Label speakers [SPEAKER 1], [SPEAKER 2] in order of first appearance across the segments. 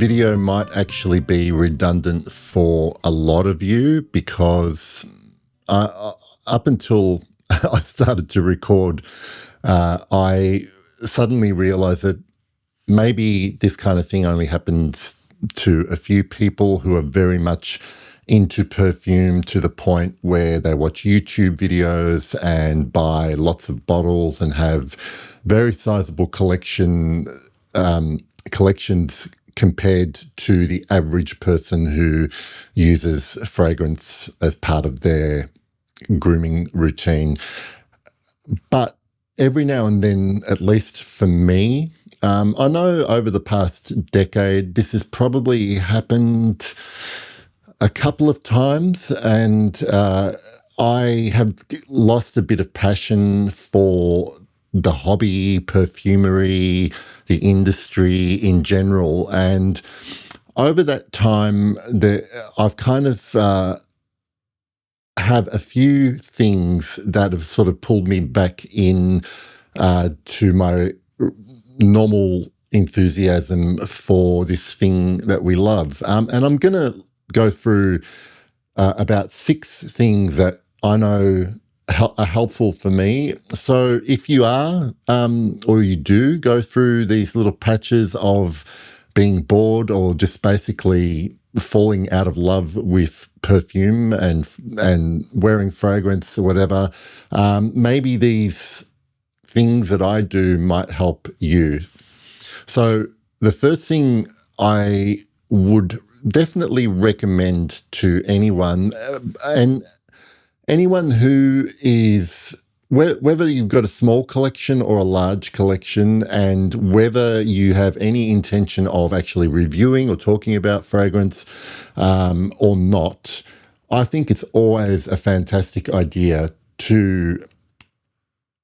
[SPEAKER 1] video might actually be redundant for a lot of you because up until I started to record, I suddenly realized that maybe this kind of thing only happens to a few people who are very much into perfume to the point where they watch YouTube videos and buy lots of bottles and have very sizable collections compared to the average person who uses fragrance as part of their grooming routine. But every now and then, at least for me, I know over the past decade, this has probably happened a couple of times, and I have lost a bit of passion for the hobby, perfumery, the industry in general. And over that time, I've kind of have a few things that have sort of pulled me back in to my normal enthusiasm for this thing that we love. And I'm going to go through about 6 things that I know are helpful for me. So if you are or you do go through these little patches of being bored or just basically falling out of love with perfume and wearing fragrance or whatever, maybe these things that I do might help you. So the first thing I would definitely recommend to anyone, and anyone who is, whether you've got a small collection or a large collection, and whether you have any intention of actually reviewing or talking about fragrance or not, I think it's always a fantastic idea to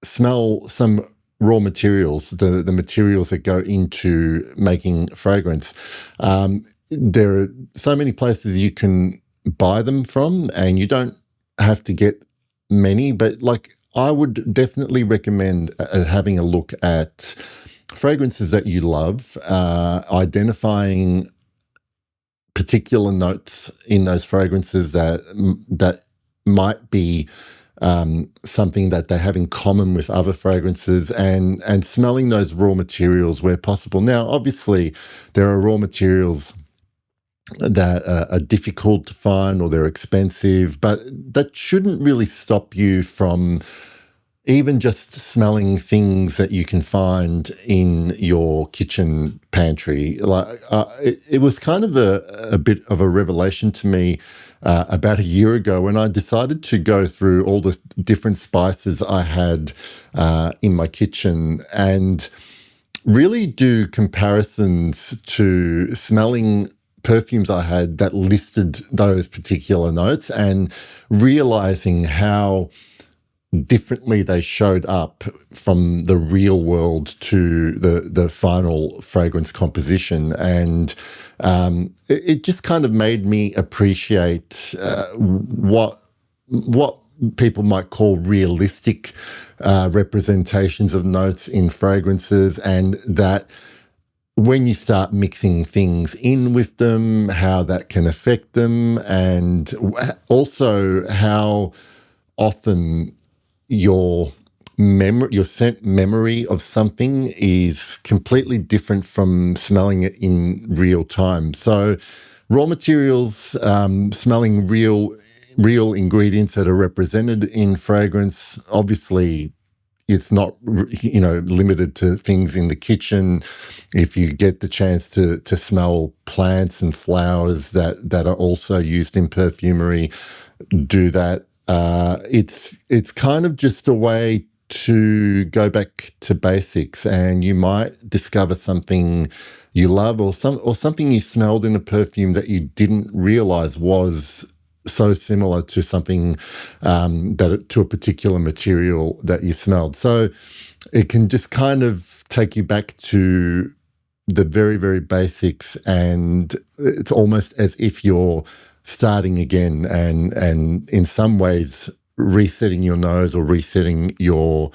[SPEAKER 1] smell some raw materials, the materials that go into making fragrance. There are so many places you can buy them from, and you don't have to get many, but like I would definitely recommend having a look at fragrances that you love, identifying particular notes in those fragrances that might be something that they have in common with other fragrances, and smelling those raw materials where possible. Now, obviously, there are raw materials that are difficult to find or they're expensive, but that shouldn't really stop you from even just smelling things that you can find in your kitchen pantry. Like it was kind of a bit of a revelation to me about a year ago when I decided to go through all the different spices I had in my kitchen and really do comparisons to smelling perfumes I had that listed those particular notes, and realizing how differently they showed up from the real world to the final fragrance composition. And it just kind of made me appreciate what people might call realistic representations of notes in fragrances, and that when you start mixing things in with them, how that can affect them, and also how often your scent memory of something is completely different from smelling it in real time. So raw materials, smelling real ingredients that are represented in fragrance, obviously it's not, limited to things in the kitchen. If you get the chance to smell plants and flowers that are also used in perfumery, do that. It's kind of just a way to go back to basics, and you might discover something you love or something you smelled in a perfume that you didn't realize was so similar to something to a particular material that you smelled. So it can just kind of take you back to the very, very basics, and it's almost as if you're starting again and in some ways resetting your nose or resetting your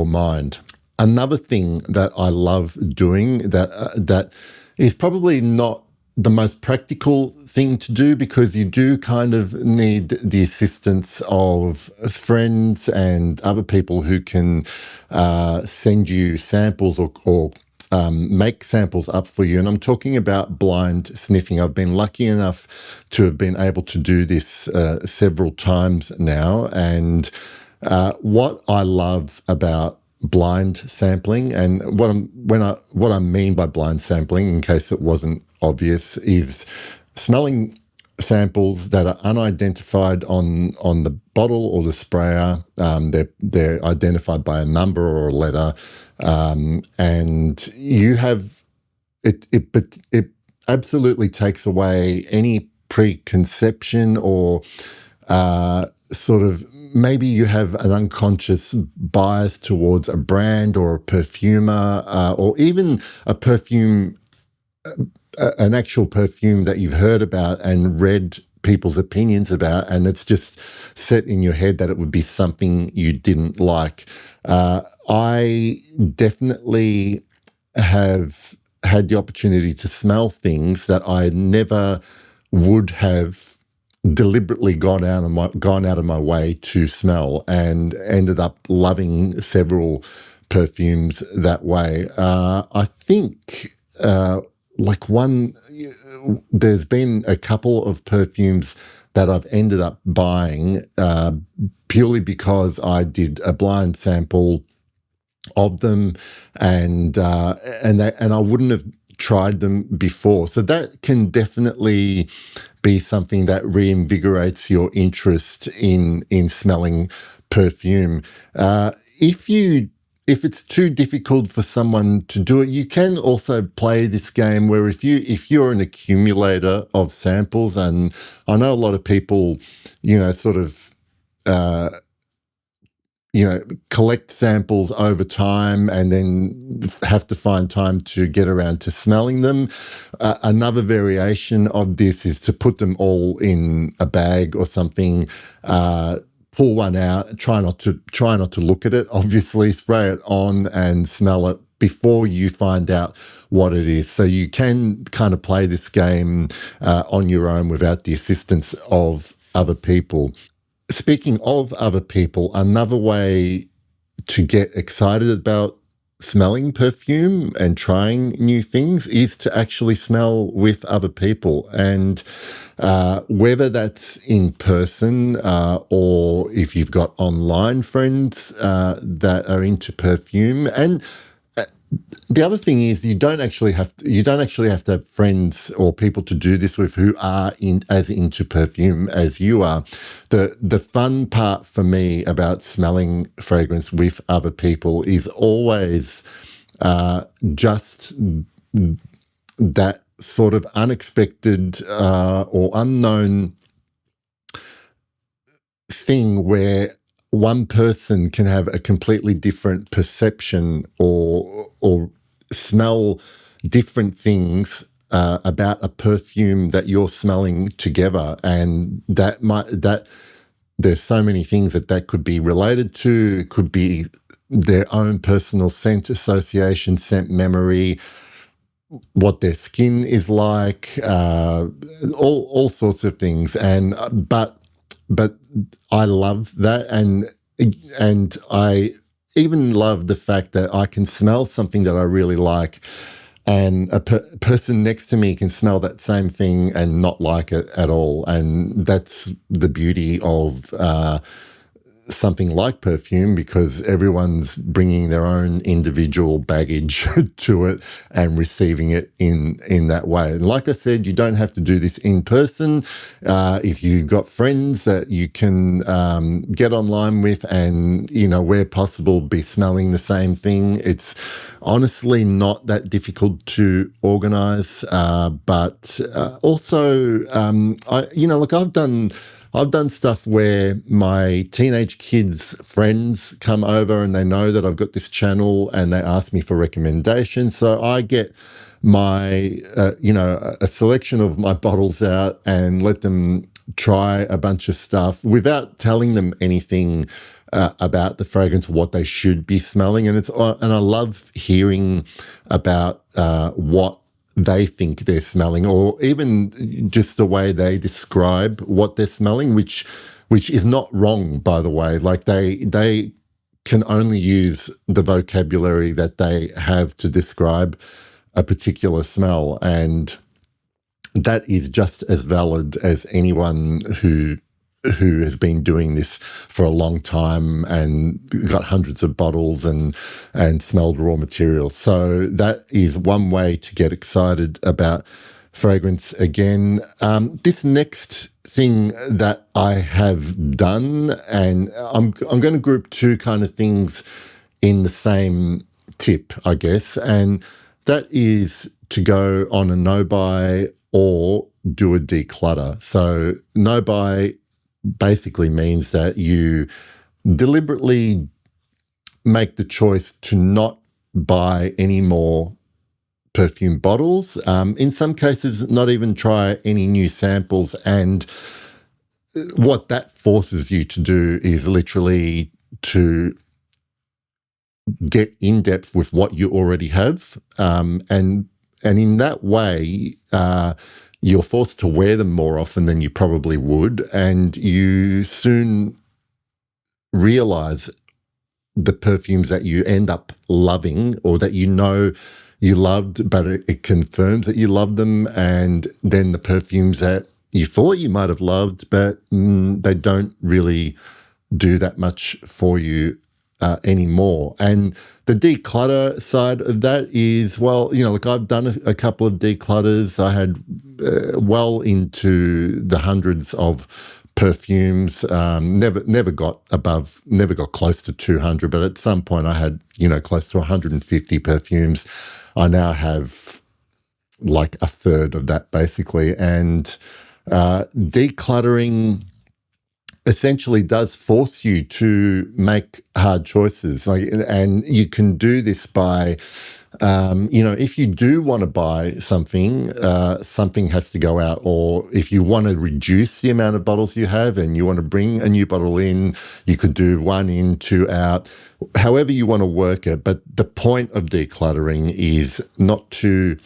[SPEAKER 1] mind. Another thing that I love doing that is probably not the most practical thing to do, because you do kind of need the assistance of friends and other people who can send you samples or make samples up for you. And I'm talking about blind sniffing. I've been lucky enough to have been able to do this several times now. And what I love about blind sampling, and what I mean by blind sampling, in case it wasn't obvious, is smelling samples that are unidentified on the bottle or the sprayer. They're identified by a number or a letter, and you have it. But it absolutely takes away any preconception or sort of, maybe you have an unconscious bias towards a brand or a perfumer, or even a perfume, an actual perfume that you've heard about and read people's opinions about, and it's just set in your head that it would be something you didn't like. I definitely have had the opportunity to smell things that I never would have deliberately gone out of my way to smell, and ended up loving several perfumes that way. I think there's been a couple of perfumes that I've ended up buying purely because I did a blind sample of them, and I wouldn't have tried them before. So that can definitely be something that reinvigorates your interest in smelling perfume. If it's too difficult for someone to do it, you can also play this game where if you're an accumulator of samples, and I know a lot of people, sort of collect samples over time and then have to find time to get around to smelling them. Another variation of this is to put them all in a bag or something, pull one out, try not to look at it, obviously, spray it on and smell it before you find out what it is. So you can kind of play this game on your own without the assistance of other people. Speaking of other people, another way to get excited about smelling perfume and trying new things is to actually smell with other people. And whether that's in person or if you've got online friends that are into perfume. And the other thing is you don't actually have to have friends or people to do this with who are as into perfume as you are. The fun part for me about smelling fragrance with other people is always just that sort of unexpected or unknown thing where one person can have a completely different perception or smell different things about a perfume that you're smelling together, and that there's so many things that could be related to. It could be their own personal scent association, scent memory, what their skin is like, all sorts of things. And but I love that, and I even love the fact that I can smell something that I really like, and a person next to me can smell that same thing and not like it at all. And that's the beauty of something like perfume, because everyone's bringing their own individual baggage to it and receiving it in that way. And like I said, you don't have to do this in person. If you've got friends that you can get online with and, where possible, be smelling the same thing, it's honestly not that difficult to organise. But also, I've done stuff where my teenage kids' friends come over and they know that I've got this channel and they ask me for recommendations. So I get my, a selection of my bottles out and let them try a bunch of stuff without telling them anything about the fragrance, what they should be smelling. And I love hearing about what they think they're smelling, or even just the way they describe what they're smelling, which is not wrong, by the way. Like they can only use the vocabulary that they have to describe a particular smell, and that is just as valid as anyone who has been doing this for a long time and got hundreds of bottles and smelled raw materials. So that is one way to get excited about fragrance again. This next thing that I have done, and I'm going to group two kind of things in the same tip, I guess, and that is to go on a no-buy or do a declutter. So no-buy basically means that you deliberately make the choice to not buy any more perfume bottles. In some cases, not even try any new samples. And what that forces you to do is literally to get in depth with what you already have. And in that way, you're forced to wear them more often than you probably would, and you soon realize the perfumes that you end up loving or that you know you loved, but it confirms that you love them, and then the perfumes that you thought you might have loved, but they don't really do that much for you anymore. And the declutter side of that is, well, like I've done a couple of declutters. I had well into the hundreds of perfumes, never got close to 200, but at some point I had, close to 150 perfumes. I now have like a third of that basically. And decluttering essentially does force you to make hard choices. And you can do this by, if you do want to buy something, something has to go out. Or if you want to reduce the amount of bottles you have and you want to bring a new bottle in, you could do 1 in, 2 out, however you want to work it. But the point of decluttering is not to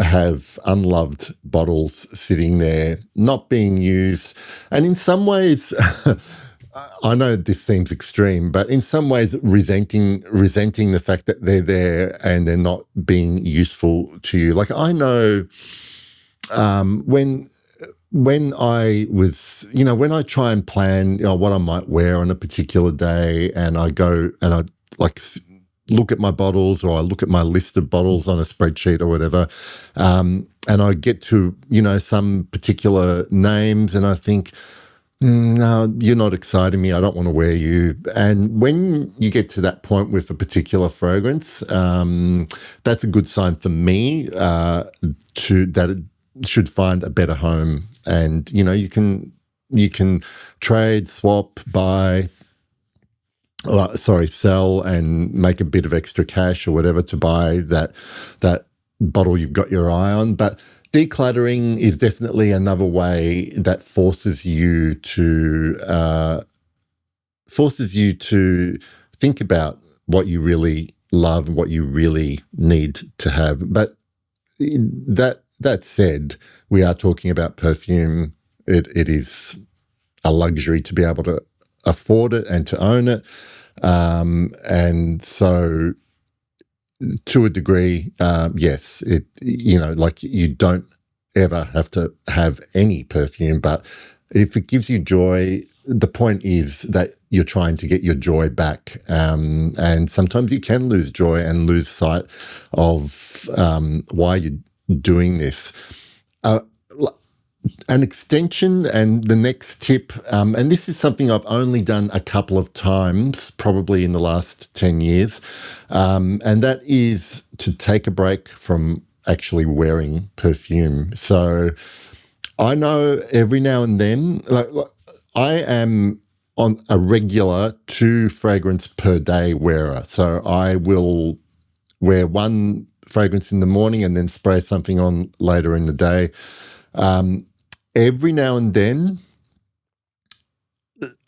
[SPEAKER 1] have unloved bottles sitting there, not being used. And in some ways, I know this seems extreme, but in some ways resenting the fact that they're there and they're not being useful to you. Like I know when I was, when I try and plan what I might wear on a particular day, and I go and I like look at my bottles, or I look at my list of bottles on a spreadsheet or whatever, and I get to, some particular names, and I think, no, you're not exciting me. I don't want to wear you. And when you get to that point with a particular fragrance, that's a good sign for me that it should find a better home. And, you can trade, swap, buy, sell and make a bit of extra cash or whatever to buy that bottle you've got your eye on. But decluttering is definitely another way that forces you to think about what you really love and what you really need to have. But that said, we are talking about perfume. It is a luxury to be able to afford it and to own it. And so to a degree, yes, like you don't ever have to have any perfume, but if it gives you joy, the point is that you're trying to get your joy back. And sometimes you can lose joy and lose sight of why you're doing this. An extension, and the next tip, and this is something I've only done a couple of times, probably in the last 10 years, and that is to take a break from actually wearing perfume. So I know every now and then, like I am on a regular 2 fragrance per day wearer. So I will wear 1 fragrance in the morning and then spray something on later in the day. Every now and then,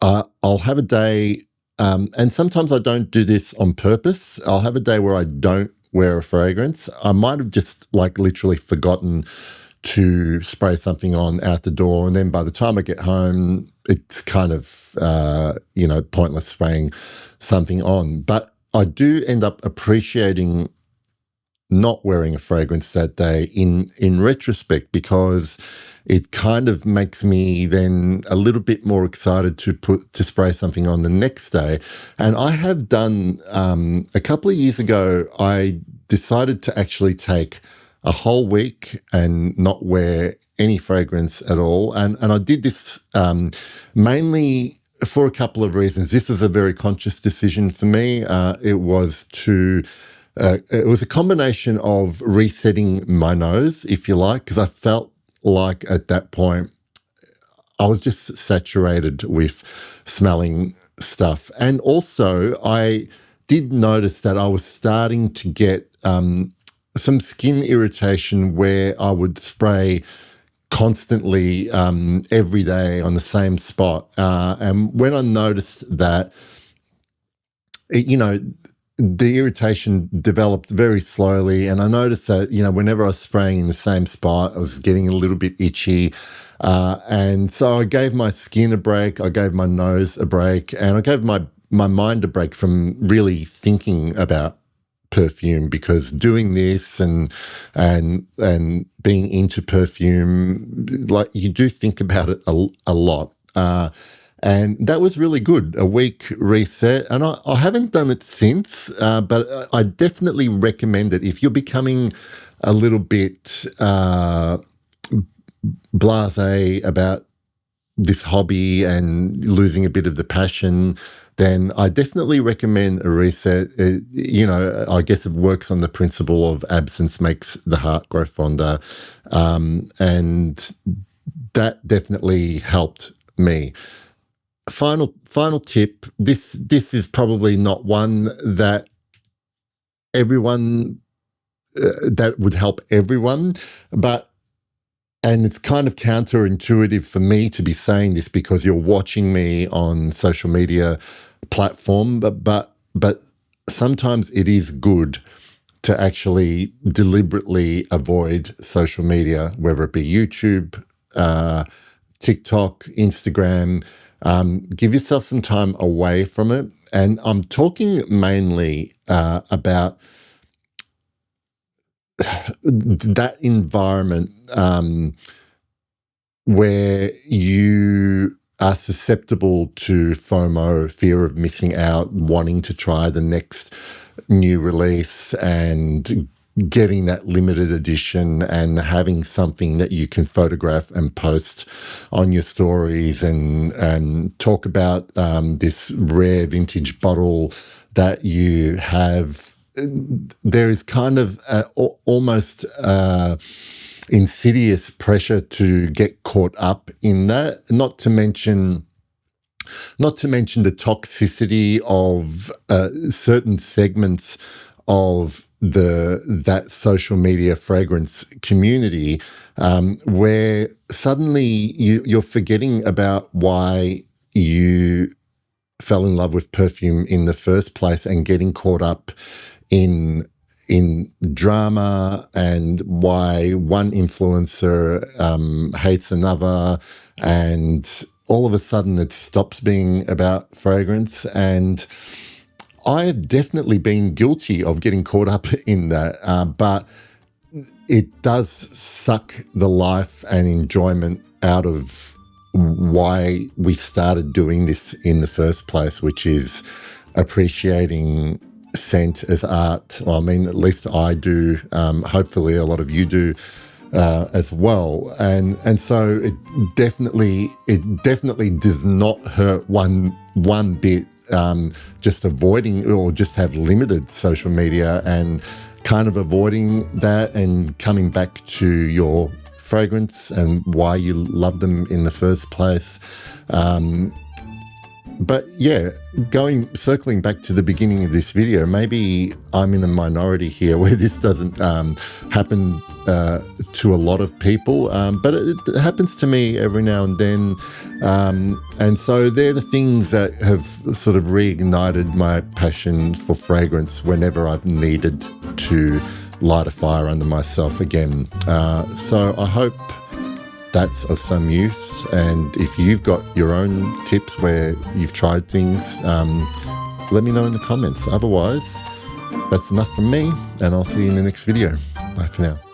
[SPEAKER 1] I'll have a day, and sometimes I don't do this on purpose. I'll have a day where I don't wear a fragrance. I might have just like literally forgotten to spray something on out the door, and then by the time I get home, it's kind of, pointless spraying something on. But I do end up appreciating not wearing a fragrance that day in retrospect, because it kind of makes me then a little bit more excited to spray something on the next day. And I have done, a couple of years ago, I decided to actually take a whole week and not wear any fragrance at all. And I did this mainly for a couple of reasons. This was a very conscious decision for me. It was a combination of resetting my nose, if you like, because I felt like at that point I was just saturated with smelling stuff. And also I did notice that I was starting to get some skin irritation where I would spray constantly every day on the same spot. And when I noticed that, the irritation developed very slowly, and I noticed that, whenever I was spraying in the same spot, I was getting a little bit itchy. And so I gave my skin a break, I gave my nose a break, and I gave my mind a break from really thinking about perfume, because doing this and being into perfume, like, you do think about it a lot. And that was really good, a week reset. And I haven't done it since, but I definitely recommend it. If you're becoming a little bit blasé about this hobby and losing a bit of the passion, then I definitely recommend a reset. I guess it works on the principle of absence makes the heart grow fonder. And that definitely helped me. Final tip. This is probably not one that everyone that would help everyone, and it's kind of counterintuitive for me to be saying this because you're watching me on social media platform, but sometimes it is good to actually deliberately avoid social media, whether it be YouTube, TikTok, Instagram. Give yourself some time away from it. And I'm talking mainly about that environment where you are susceptible to FOMO, fear of missing out, wanting to try the next new release and getting that limited edition and having something that you can photograph and post on your stories and talk about this rare vintage bottle that you have. There is kind of almost insidious pressure to get caught up in that, not to mention the toxicity of certain segments of that social media fragrance community, where suddenly you're forgetting about why you fell in love with perfume in the first place and getting caught up in drama and why one influencer hates another, and all of a sudden it stops being about fragrance. And I've definitely been guilty of getting caught up in that, but it does suck the life and enjoyment out of why we started doing this in the first place, which is appreciating scent as art. Well, I mean, at least I do. Hopefully a lot of you do as well. And so it definitely does not hurt one bit just avoiding or just have limited social media and kind of avoiding that and coming back to your fragrance and why you love them in the first place. But yeah, circling back to the beginning of this video, maybe I'm in a minority here where this doesn't happen to a lot of people, but it happens to me every now and then. And so they're the things that have sort of reignited my passion for fragrance whenever I've needed to. to light a fire under myself again. So I hope that's of some use, and if you've got your own tips where you've tried things, let me know in the comments. Otherwise, that's enough from me, and I'll see you in the next video. Bye for now.